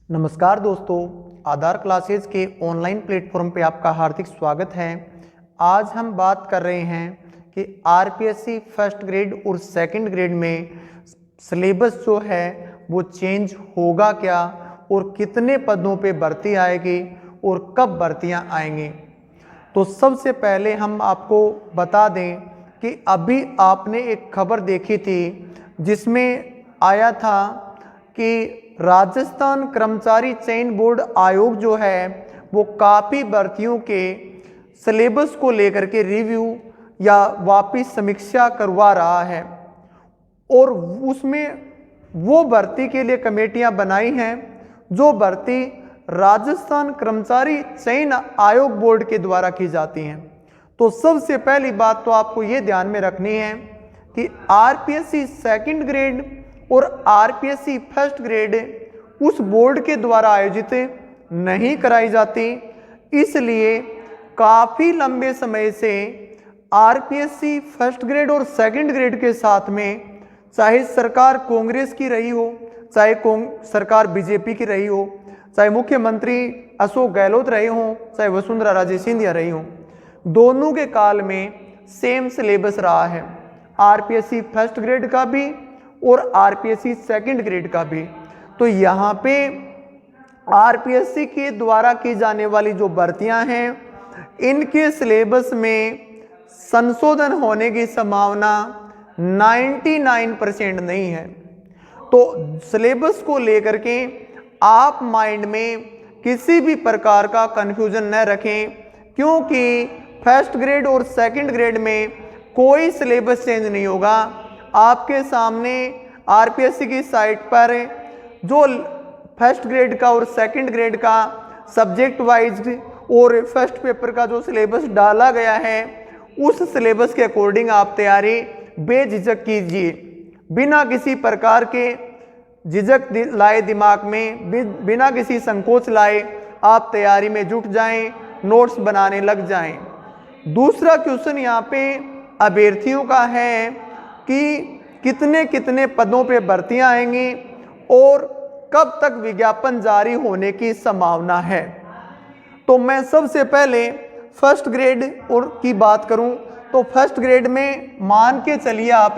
नमस्कार दोस्तों, आधार क्लासेज के ऑनलाइन प्लेटफॉर्म पे आपका हार्दिक स्वागत है। आज हम बात कर रहे हैं कि आरपीएससी फर्स्ट ग्रेड और सेकंड ग्रेड में सिलेबस जो है वो चेंज होगा क्या और कितने पदों पे भर्ती आएगी और कब भर्तियां आएंगी। तो सबसे पहले हम आपको बता दें कि अभी आपने एक खबर देखी थी जिसमें आया था कि राजस्थान कर्मचारी चयन बोर्ड आयोग जो है वो काफ़ी भर्तियों के सिलेबस को लेकर के रिव्यू या वापस समीक्षा करवा रहा है और उसमें वो भर्ती के लिए कमेटियां बनाई हैं जो भर्ती राजस्थान कर्मचारी चयन आयोग बोर्ड के द्वारा की जाती हैं। तो सबसे पहली बात तो आपको ये ध्यान में रखनी है कि आरपीएससी सेकंड ग्रेड और आरपीएससी फर्स्ट ग्रेड उस बोर्ड के द्वारा आयोजित नहीं कराई जाती, इसलिए काफ़ी लंबे समय से आरपीएससी फर्स्ट ग्रेड और सेकंड ग्रेड के साथ में चाहे सरकार कांग्रेस की रही हो, चाहे सरकार बीजेपी की रही हो, चाहे मुख्यमंत्री अशोक गहलोत रहे हों, चाहे वसुंधरा राजे सिंधिया रही हों, दोनों के काल में सेम सिलेबस रहा है, आरपीएससी फर्स्ट ग्रेड का भी और आरपीएससी सेकंड ग्रेड का भी। तो यहाँ पे आरपीएससी के द्वारा की जाने वाली जो भर्तियां हैं इनके सिलेबस में संशोधन होने की संभावना 99% नहीं है। तो सिलेबस को लेकर के आप माइंड में किसी भी प्रकार का कंफ्यूजन न रखें, क्योंकि फर्स्ट ग्रेड और सेकंड ग्रेड में कोई सिलेबस चेंज नहीं होगा। आपके सामने आरपीएससी की साइट पर जो फर्स्ट ग्रेड का और सेकंड ग्रेड का सब्जेक्ट वाइज और फर्स्ट पेपर का जो सिलेबस डाला गया है उस सिलेबस के अकॉर्डिंग आप तैयारी बेझिझक कीजिए, बिना किसी प्रकार के झिझक लाए दिमाग में, बिना किसी संकोच लाए आप तैयारी में जुट जाएं, नोट्स बनाने लग जाएं। दूसरा क्वेश्चन यहाँ पे अभ्यर्थियों का है कि कितने कितने पदों पे भर्तियां आएंगी और कब तक विज्ञापन जारी होने की संभावना है। तो मैं सबसे पहले फर्स्ट ग्रेड और की बात करूं तो फर्स्ट ग्रेड में मान के चलिए आप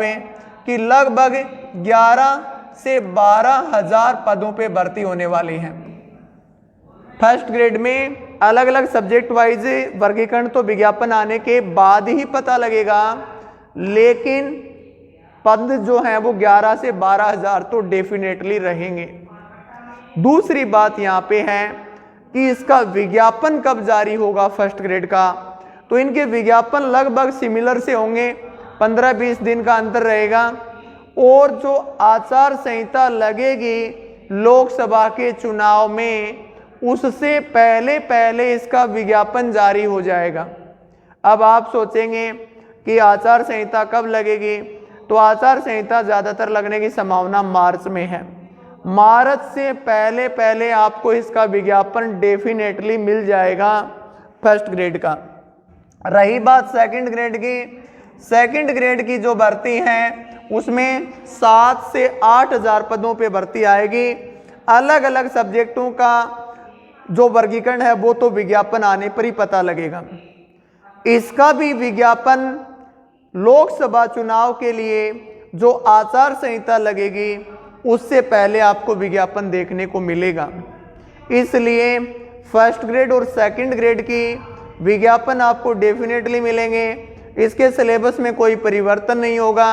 कि लगभग 11 से 12 हजार पदों पे भर्ती होने वाली है। फर्स्ट ग्रेड में अलग अलग सब्जेक्ट वाइज वर्गीकरण तो विज्ञापन आने के बाद ही पता लगेगा, लेकिन पद जो हैं वो 11 से 12 हजार तो डेफिनेटली रहेंगे। दूसरी बात यहाँ पे है कि इसका विज्ञापन कब जारी होगा फर्स्ट ग्रेड का, तो इनके विज्ञापन लगभग सिमिलर से होंगे, 15-20 दिन का अंतर रहेगा। और जो आचार संहिता लगेगी लोकसभा के चुनाव में उससे पहले पहले इसका विज्ञापन जारी हो जाएगा। अब आप सोचेंगे कि आचार संहिता कब लगेगी, तो आचार संहिता ज़्यादातर लगने की संभावना मार्च में है। मार्च से पहले पहले आपको इसका विज्ञापन डेफिनेटली मिल जाएगा फर्स्ट ग्रेड का। रही बात सेकंड ग्रेड की, सेकंड ग्रेड की जो भर्ती है उसमें 7 से 8 हजार पदों पे भर्ती आएगी। अलग अलग सब्जेक्टों का जो वर्गीकरण है वो तो विज्ञापन आने पर ही पता लगेगा। इसका भी विज्ञापन लोकसभा चुनाव के लिए जो आचार संहिता लगेगी उससे पहले आपको विज्ञापन देखने को मिलेगा। इसलिए फर्स्ट ग्रेड और सेकंड ग्रेड की विज्ञापन आपको डेफिनेटली मिलेंगे, इसके सिलेबस में कोई परिवर्तन नहीं होगा।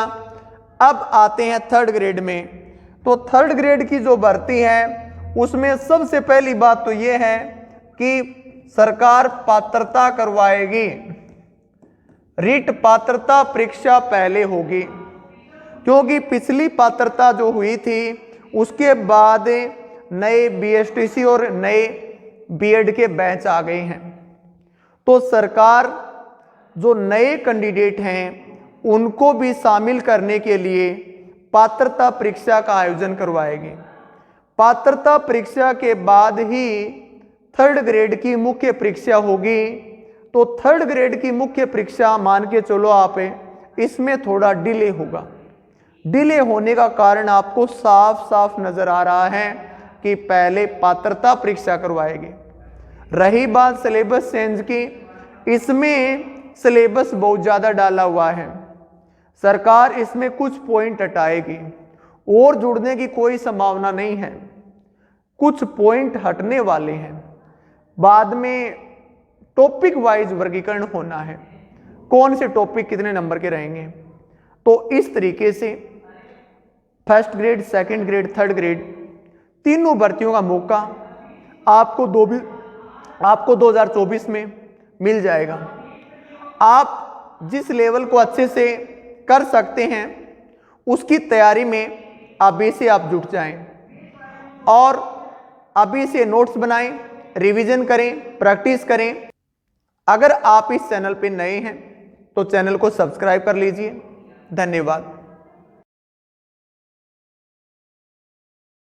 अब आते हैं थर्ड ग्रेड में। तो थर्ड ग्रेड की जो भर्ती है उसमें सबसे पहली बात तो ये है कि सरकार पात्रता करवाएगी, रिट पात्रता परीक्षा पहले होगी, क्योंकि पिछली पात्रता जो हुई थी उसके बाद नए बीएसटीसी और नए बीएड के बैच आ गए हैं। तो सरकार जो नए कैंडिडेट हैं उनको भी शामिल करने के लिए पात्रता परीक्षा का आयोजन करवाएगी। पात्रता परीक्षा के बाद ही थर्ड ग्रेड की मुख्य परीक्षा होगी। तो थर्ड ग्रेड की मुख्य परीक्षा मान के चलो आप, इसमें थोड़ा डिले होगा। डिले होने का कारण आपको साफ साफ नजर आ रहा है कि पहले पात्रता परीक्षा करवाएगी। रही बात सिलेबस चेंज की, इसमें सिलेबस बहुत ज़्यादा डाला हुआ है, सरकार इसमें कुछ पॉइंट हटाएगी और जुड़ने की कोई संभावना नहीं है, कुछ पॉइंट हटने वाले हैं। बाद में टॉपिक वाइज वर्गीकरण होना है, कौन से टॉपिक कितने नंबर के रहेंगे। तो इस तरीके से first grade, second grade, third grade तीनों भर्तियों का मौका आपको 2024 में मिल जाएगा। आप जिस लेवल को अच्छे से कर सकते हैं उसकी तैयारी में अभी से आप जुट जाएं और अभी से नोट्स बनाएं, रिवीजन करें, प्रैक्टिस करें। अगर आप इस चैनल पे नए हैं तो चैनल को सब्सक्राइब कर लीजिए। धन्यवाद।